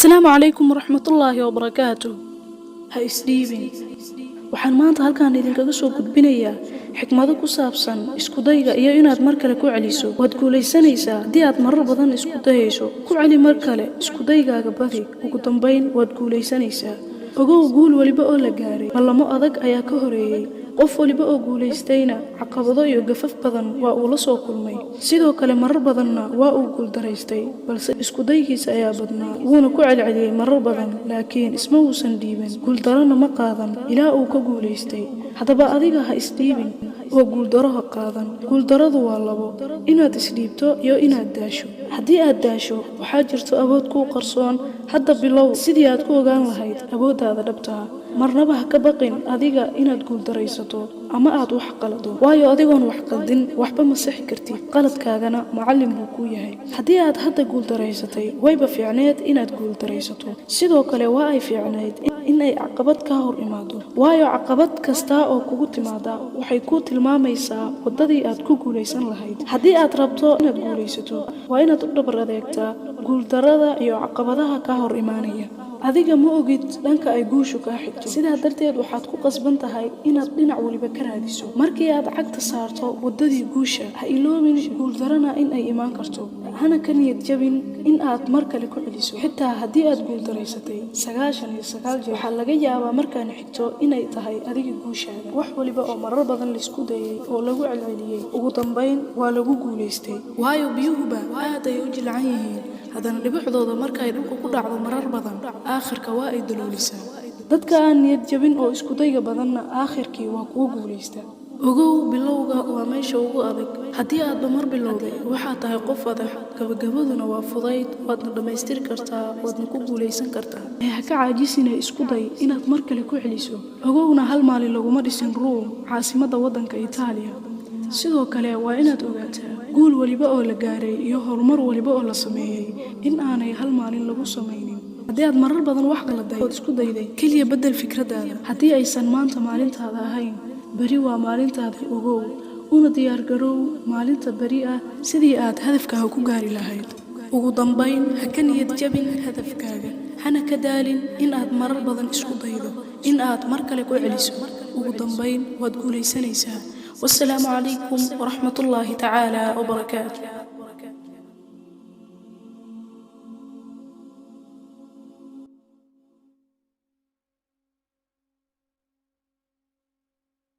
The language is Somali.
السلام عليكم ورحمة الله وبركاته. هاي ستيفن waxaan maanta halkaan idinkaga soo gudbinayaa xikmado ku saabsan isku dayga iyo inaad mar kale ku celiso waad guuleysanaysaa haddii aad marar badan isku dayayso ku celi mar kale isku daygaaga badi ugu dambeyn waad guuleysanaysaa ogow guul waliba oo la gaaray ballamo adag ayaa ka horeeyay qof waliba oo guuleystayna caqabado iyo gafaf badan waa uu la soo kulmay sidoo kale marar badanna waa uu guul daraystay balse isku daygiisa ayaa badnaa wuuna ku celceliyay marar badan laakiin isma uusan dhiibin guul darana ma qaadan ilaa uu ka guuleystay haddaba adiga ha isdhiibin oo guul daro ha qaadan guul daradu waa labo inaad isdhiibto iyo inaad daasho haddii aad daasho waxaa jirto awood kuu qarsoon hadda bilow sidii aad ku ogaan lahayd awooddaada dhabtaa marnaba ha ka baqin adiga inaad guul daraysato ama aad wax qalado waayo adigoon wax qaldin waxba ma sixi kartid qaladkaagana macallin buu ku yahay haddii aad hadda guul daraysatay wayba fiicneed inaad guul daraysato sidoo kale waa ay fiicneyd in ay caqabad ka hor imaado waayo caqabad kasta oo kugu timaada waxay ku tilmaamaysaa wadadii aad ku guuleysan lahayd haddii aad rabto inaad guuleysato waa inaad u dhabar adeegtaa guul darada iyo caqabadaha ka hor imaanaya adiga ma ogid dhanka ay guushu ka xigto sidaa darteed waxaad ku qasban tahay inaad dhinac waliba ka raadiso markii aad cagta saarto wadadii guusha ha iloobin guul darana in ay imaan karto hana ka niyad jabin in aad mar kale ku celiso xitaa haddii aad guul daraysatay 99 jeer waxaa laga yaabaa markaan xigto inay tahay adiga guushaada wax waliba oo marar badan la isku dayay oo lagu celceliyay ugu dambeyn waa lagu guuleystay waayo biyuhuba aad ay u jilcan yihiin haddana dhibicdooda markay dhulka ku dhacdo marar badan aakhirka waa ay daloolisaa dadka aan niyad jabin oo isku dayga badanna aakhirkii waa kuwa guuleysta ogow bilowga waa meesha ugu adag haddii aadba mar bilowday waxaa tahay qof adag gabagabaduna waa fudayd waadna dhammaystiri kartaa waadna ku guuleysan kartaa ha ka caajisina isku day inaad mar kale ku celiso ogowna hal maalin laguma dhisin Rome caasimadda waddanka Italiya sidoo kale waa inaad ogaataa guul waliba oo la gaaray iyo horumar waliba oo la sameeyay in aanay hal maalin lagu samaynin haddii aad marar badan wax qaladay oo isku dayday kaliya bedel fikradaada haddii aysan maanta maalintaada ahayn bari waa maalintaada ogow una diyaar garow maalinta bari ah sidii aad hadafkaaga ku gaari lahayd ugu dambeyn ha ka niyad jabin hadafkaaga hana ka daalin in aad marar badan isku daydo in aad mar kale ku celiso ugu dambeyn waad guuleysanaysaa والسلام عليكم ورحمة الله تعالى وبركاته.